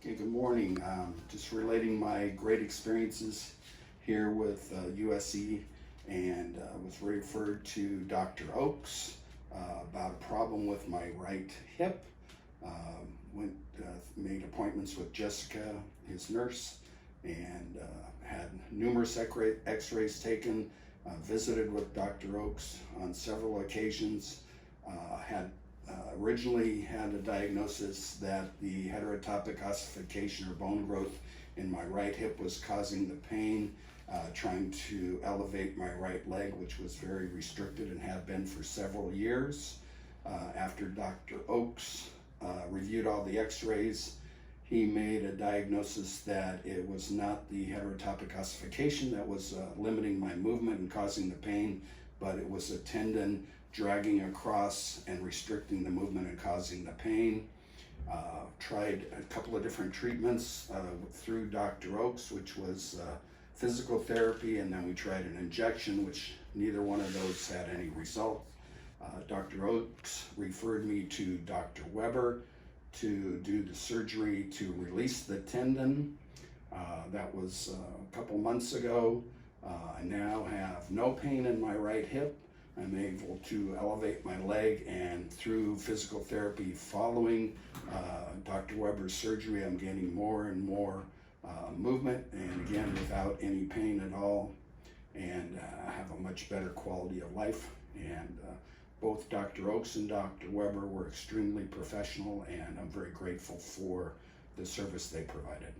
Okay, good morning. Just relating my great experiences here with USC, and was referred to Dr. Oakes about a problem with my right hip. Went made appointments with Jessica, his nurse, and had numerous x-rays taken. Visited with Dr. Oakes on several occasions. Originally had a diagnosis that the heterotopic ossification or bone growth in my right hip was causing the pain, trying to elevate my right leg, which was very restricted and had been for several years. After Dr. Oakes reviewed all the x-rays, he made a diagnosis that it was not the heterotopic ossification that was limiting my movement and causing the pain, but it was a tendon dragging across and restricting the movement and causing the pain. Tried a couple of different treatments through Dr. Oakes, which was physical therapy, and then we tried an injection, which neither one of those had any result. Dr. Oakes referred me to Dr. Weber to do the surgery to release the tendon. That was a couple months ago. I now have no pain in my right hip. I'm able to elevate my leg, and through physical therapy following Dr. Weber's surgery, I'm gaining more and more movement, and again without any pain at all, and I have a much better quality of life. And both Dr. Oakes and Dr. Weber were extremely professional, and I'm very grateful for the service they provided.